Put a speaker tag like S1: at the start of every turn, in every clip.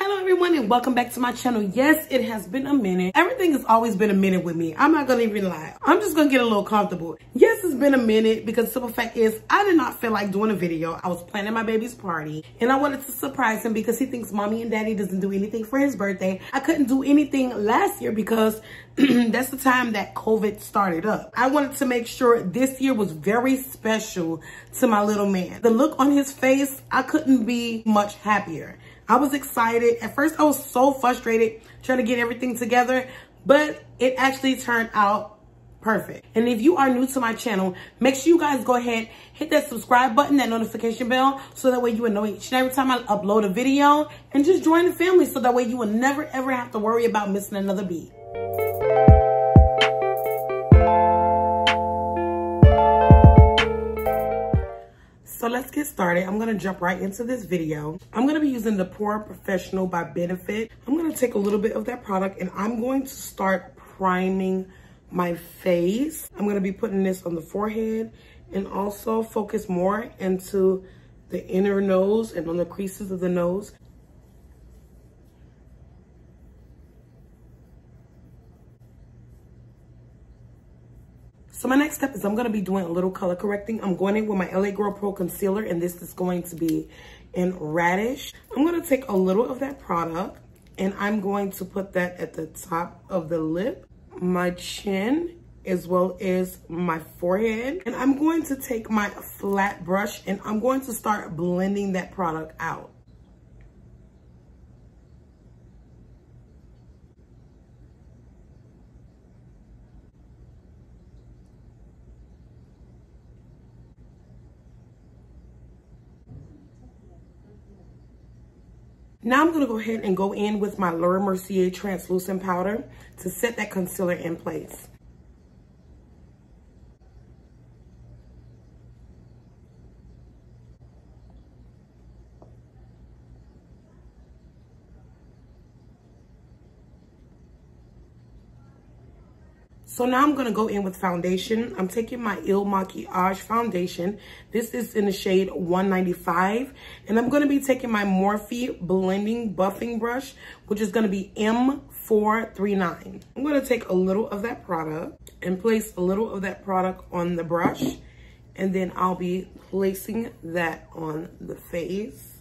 S1: Hello everyone and welcome back to my channel. Yes, it has been a minute. Everything has always been a minute with me. I'm not gonna even lie. I'm just gonna get a little comfortable. Yes, it's been a minute because the simple fact is I did not feel like doing a video. I was planning my baby's party and I wanted to surprise him because he thinks mommy and daddy doesn't do anything for his birthday. I couldn't do anything last year because that's the time that COVID started up. I wanted to make sure this year was very special to my little man. The look on his face, I couldn't be much happier. I was excited. At first, I was so frustrated trying to get everything together, but it actually turned out perfect. And if you are new to my channel, make sure you guys go ahead, hit that subscribe button, that notification bell, so that way you will know each and every time I upload a video, and just join the family so that way you will never ever have to worry about missing another beat. So let's get started. I'm gonna jump right into this video. I'm gonna be using the Pore Professional by Benefit. I'm gonna take a little bit of that product and I'm going to start priming my face. I'm gonna be putting this on the forehead and also focus more into the inner nose and on the creases of the nose. So my next step is I'm going to be doing a little color correcting. I'm going in with my LA Girl Pro Concealer, and this is going to be in Radish. I'm going to take a little of that product, and I'm going to put that at the top of the lip, my chin, as well as my forehead. And I'm going to take my flat brush, and I'm going to start blending that product out. Now I'm gonna go ahead and go in with my Mercier translucent powder to set that concealer in place. So now I'm gonna go in with foundation. I'm taking my Il Makiage foundation. This is in the shade 195. And I'm gonna be taking my Morphe blending buffing brush, which is gonna be M439. I'm gonna take a little of that product and place a little of that product on the brush. And then I'll be placing that on the face.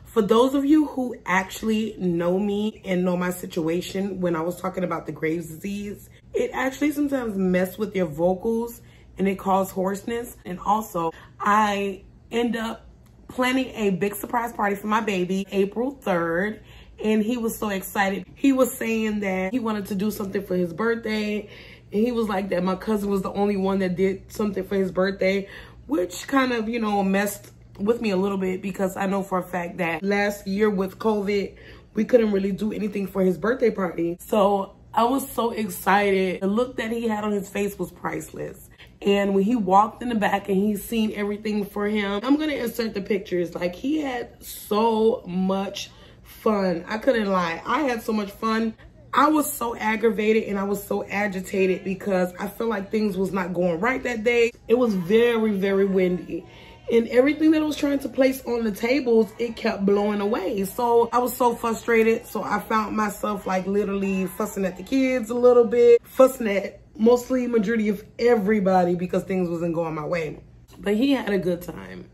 S1: For those of you who actually know me and know my situation when I was talking about the Graves' disease, it actually sometimes messes with your vocals and it causes hoarseness. And also, I end up planning a big surprise party for my baby April 3rd. And he was so excited. He was saying that he wanted to do something for his birthday. And he was like that my cousin was the only one that did something for his birthday, which kind of, you know, messed with me a little bit because I know for a fact that last year with COVID, we couldn't really do anything for his birthday party. So I was so excited. The look that he had on his face was priceless. And when he walked in the back and he's seen everything for him, I'm gonna insert the pictures. Like, he had so much fun. I couldn't lie. I had so much fun. I was so aggravated and I was so agitated because I felt like things was not going right that day. It was very, very windy. And everything that I was trying to place on the tables, it kept blowing away. So I was so frustrated. So I found myself like literally fussing at the kids a little bit, fussing at mostly majority of everybody because things wasn't going my way. But he had a good time.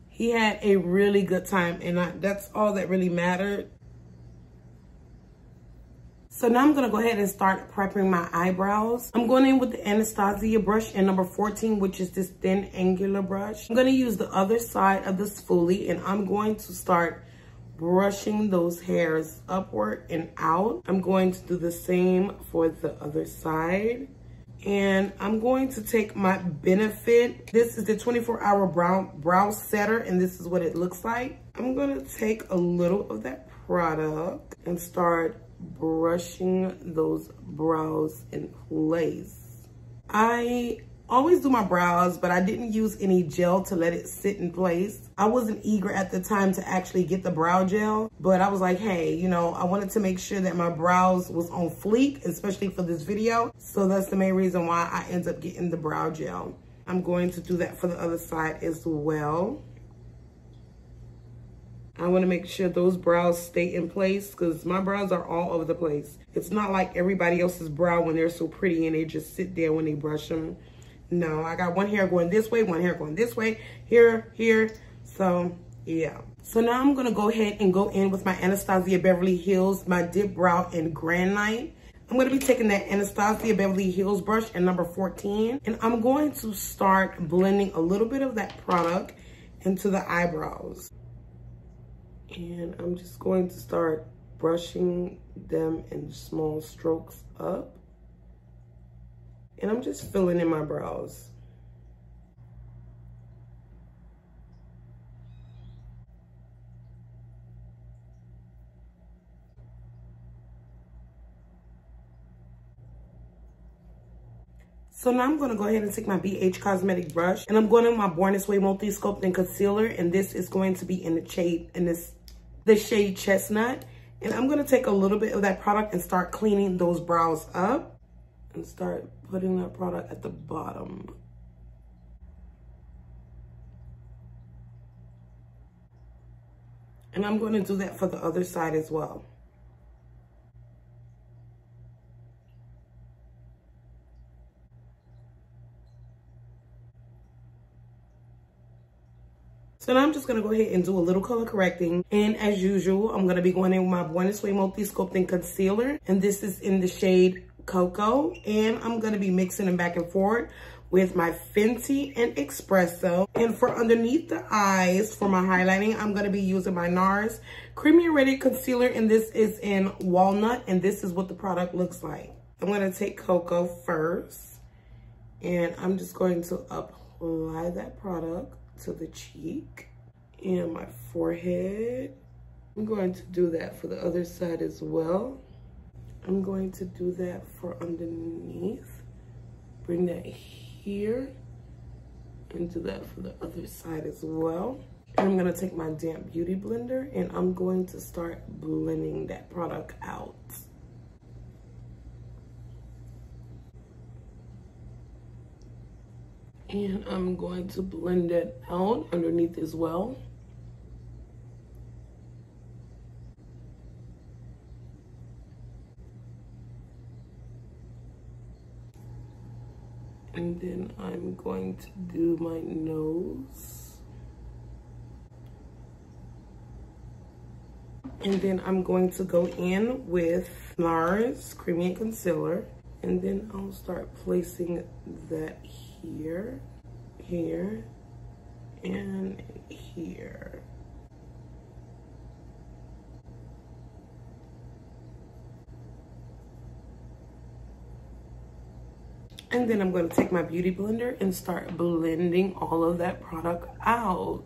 S1: He had a really good time, and that's all that really mattered. So now I'm gonna go ahead and start prepping my eyebrows. I'm going in with the Anastasia brush in number 14, which is this thin angular brush. I'm gonna use the other side of the spoolie and I'm going to start brushing those hairs upward and out. I'm going to do the same for the other side. And I'm going to take my Benefit. This is the 24-hour brow setter, and this is what it looks like. I'm gonna take a little of that product and start brushing those brows in place. I always do my brows, but I didn't use any gel to let it sit in place. I wasn't eager at the time to actually get the brow gel, but I was like, hey, you know, I wanted to make sure that my brows was on fleek, especially for this video. So that's the main reason why I ended up getting the brow gel. I'm going to do that for the other side as well. I want to make sure those brows stay in place because my brows are all over the place. It's not like everybody else's brow when they're so pretty and they just sit there when they brush them. No, I got one hair going this way, one hair going this way, here, here. So, yeah. So now I'm going to go ahead and go in with my Anastasia Beverly Hills, my Dip Brow in Granite. I'm going to be taking that Anastasia Beverly Hills brush in number 14. And I'm going to start blending a little bit of that product into the eyebrows. And I'm just going to start brushing them in small strokes up. And I'm just filling in my brows. So now I'm going to go ahead and take my BH Cosmetic brush, and I'm going in my Born This Way Multi-Sculpting Concealer, and this is going to be in the shade Chestnut. And I'm going to take a little bit of that product and start cleaning those brows up and start putting that product at the bottom. And I'm going to do that for the other side as well. So now I'm just going to go ahead and do a little color correcting. And as usual, I'm going to be going in with my Born This Way Multi-Sculpting Concealer. And this is in the shade Cocoa. And I'm going to be mixing them back and forth with my Fenty and Espresso. And for underneath the eyes, for my highlighting, I'm going to be using my Nars Creamy Ready Concealer. And this is in Walnut. And this is what the product looks like. I'm going to take Cocoa first. And I'm just going to apply that product to the cheek and my forehead. I'm going to do that for the other side as well. I'm going to do that for underneath. Bring that here and do that for the other side as well. And I'm going to take my damp beauty blender and I'm going to start blending that product out. And I'm going to blend it out underneath as well. And then I'm going to do my nose. And then I'm going to go in with Nars Creamy and Concealer. And then I'll start placing that here, here, and here. And then I'm going to take my beauty blender and start blending all of that product out.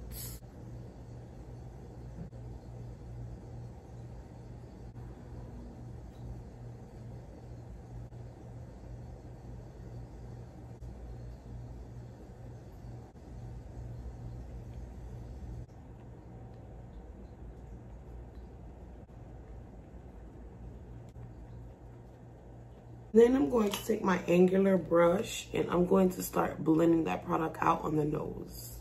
S1: Then I'm going to take my angular brush and I'm going to start blending that product out on the nose.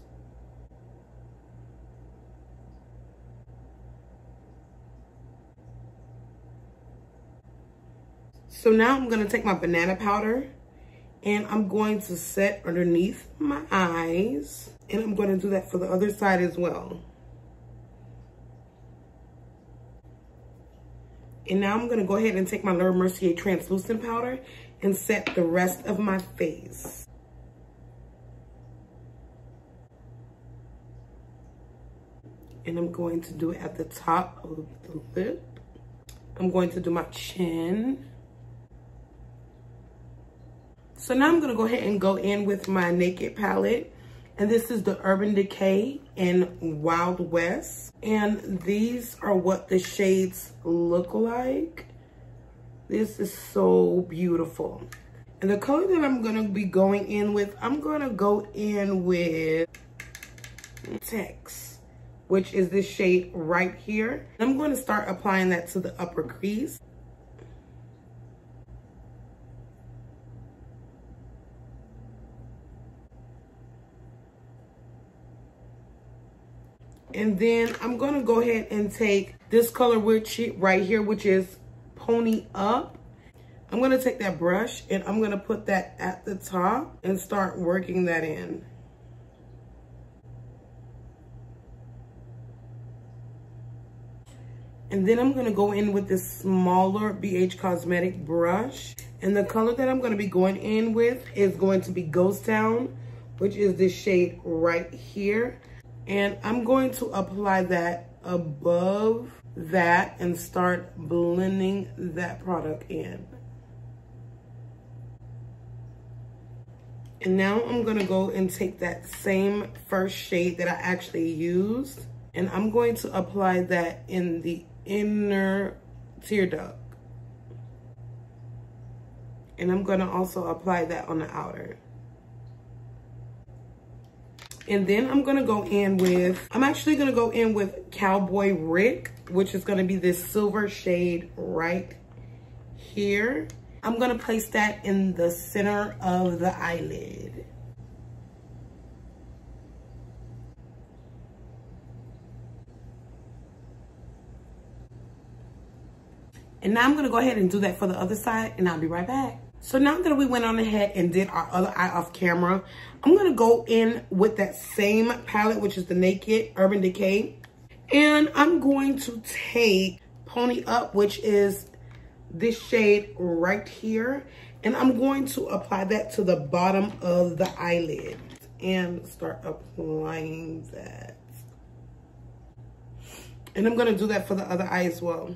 S1: So now I'm going to take my banana powder and I'm going to set underneath my eyes. And I'm going to do that for the other side as well. And now I'm going to go ahead and take my Mercier translucent powder and set the rest of my face. And I'm going to do it at the top of the lip. I'm going to do my chin. So now I'm going to go ahead and go in with my Naked palette. And this is the Urban Decay in Wild West. And these are what the shades look like. This is so beautiful. And the color that I'm going to be going in with, I'm going to go in with Text, which is this shade right here. I'm going to start applying that to the upper crease. And then I'm gonna go ahead and take this color right here, which is Pony Up. I'm gonna take that brush and I'm gonna put that at the top and start working that in. And then I'm gonna go in with this smaller BH Cosmetic brush. And the color that I'm gonna be going in with is going to be Ghost Town, which is this shade right here. And I'm going to apply that above that and start blending that product in. And now I'm gonna go and take that same first shade that I actually used, and I'm going to apply that in the inner tear duct. And I'm gonna also apply that on the outer. And then I'm actually gonna go in with Cowboy Rick, which is gonna be this silver shade right here. I'm gonna place that in the center of the eyelid. And now I'm gonna go ahead and do that for the other side, and I'll be right back. So now that we went on ahead and did our other eye off camera, I'm gonna go in with that same palette, which is the Naked Urban Decay. And I'm going to take Pony Up, which is this shade right here. And I'm going to apply that to the bottom of the eyelid and start applying that. And I'm gonna do that for the other eye as well.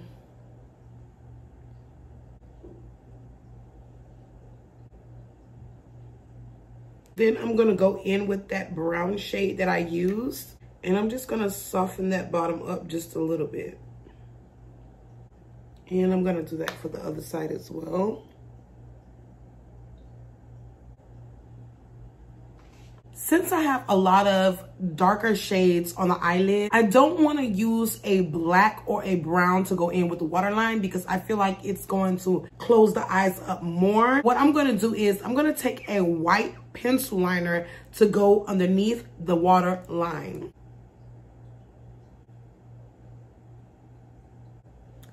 S1: Then I'm gonna go in with that brown shade that I used, and I'm just gonna soften that bottom up just a little bit. And I'm gonna do that for the other side as well. Since I have a lot of darker shades on the eyelid, I don't want to use a black or a brown to go in with the waterline because I feel like it's going to close the eyes up more. What I'm going to do is I'm going to take a white pencil liner to go underneath the waterline.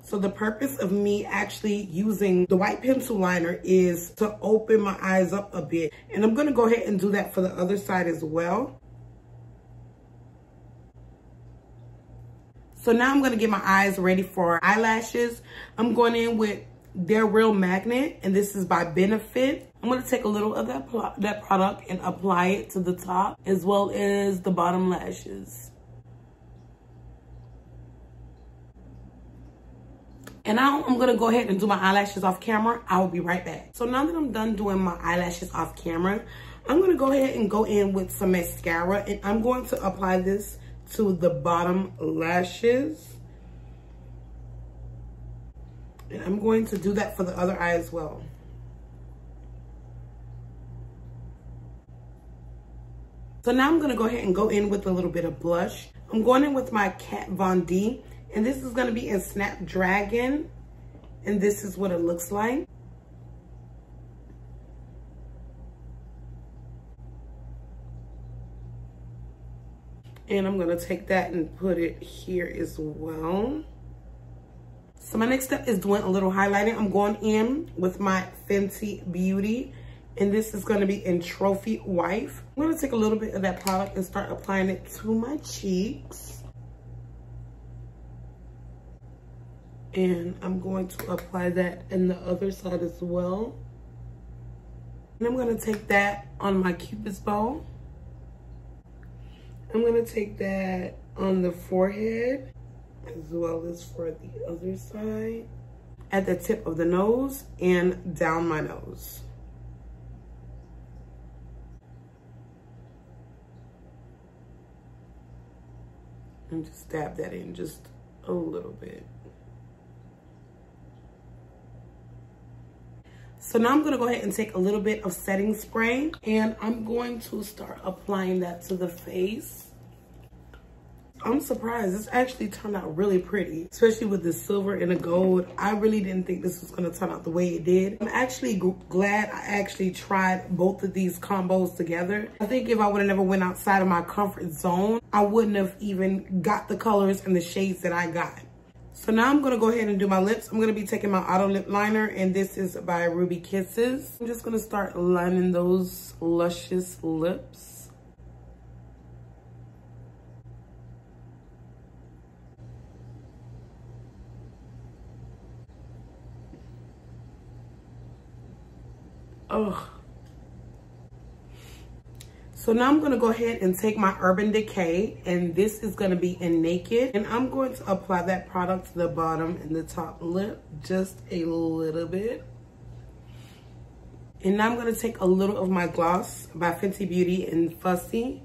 S1: So the purpose of me actually using the white pencil liner is to open my eyes up a bit. And I'm gonna go ahead and do that for the other side as well. So now I'm gonna get my eyes ready for eyelashes. I'm going in with They're Real Magnet, and this is by Benefit. I'm gonna take a little of that product and apply it to the top as well as the bottom lashes. And now I'm gonna go ahead and do my eyelashes off camera. I will be right back. So now that I'm done doing my eyelashes off camera, I'm gonna go ahead and go in with some mascara, and I'm going to apply this to the bottom lashes. And I'm going to do that for the other eye as well. So now I'm gonna go ahead and go in with a little bit of blush. I'm going in with my Kat Von D. And this is gonna be in Snapdragon. And this is what it looks like. And I'm gonna take that and put it here as well. So my next step is doing a little highlighting. I'm going in with my Fenty Beauty. And this is gonna be in Trophy Wife. I'm gonna take a little bit of that product and start applying it to my cheeks. And I'm going to apply that in the other side as well. And I'm gonna take that on my Cupid's bow. I'm gonna take that on the forehead as well as for the other side, at the tip of the nose and down my nose. And just dab that in just a little bit. So now I'm gonna go ahead and take a little bit of setting spray, and I'm going to start applying that to the face. I'm surprised. This actually turned out really pretty, especially with the silver and the gold. I really didn't think this was gonna turn out the way it did. I'm actually glad I actually tried both of these combos together. I think if I would have never went outside of my comfort zone, I wouldn't have even got the colors and the shades that I got. So now I'm gonna go ahead and do my lips. I'm gonna be taking my auto lip liner, and this is by Ruby Kisses. I'm just gonna start lining those luscious lips. Ugh. So now I'm gonna go ahead and take my Urban Decay, and this is gonna be in Naked, and I'm going to apply that product to the bottom and the top lip, just a little bit. And now I'm gonna take a little of my gloss by Fenty Beauty in Fussy,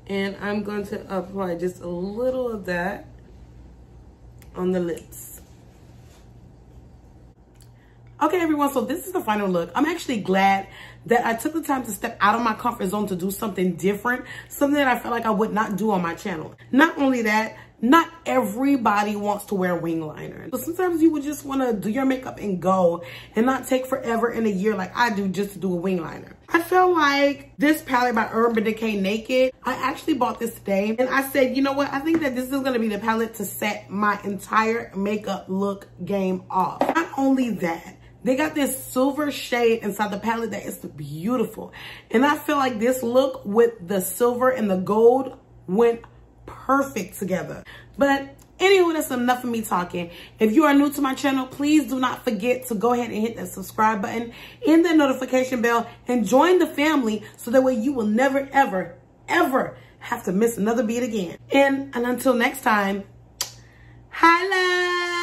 S1: and I'm going to apply just a little of that on the lips. Okay, everyone, so this is the final look. I'm actually glad that I took the time to step out of my comfort zone to do something different, something that I felt like I would not do on my channel. Not only that, not everybody wants to wear wing liner. So sometimes you would just want to do your makeup and go and not take forever in a year like I do just to do a wing liner. I feel like this palette by Urban Decay Naked, I actually bought this today and I said, you know what? I think that this is going to be the palette to set my entire makeup look game off. Not only that, they got this silver shade inside the palette that is beautiful. And I feel like this look with the silver and the gold went perfect together. But anyway, that's enough of me talking. If you are new to my channel, please do not forget to go ahead and hit that subscribe button and the notification bell and join the family so that way you will never, ever, ever have to miss another beat again. And until next time, holla!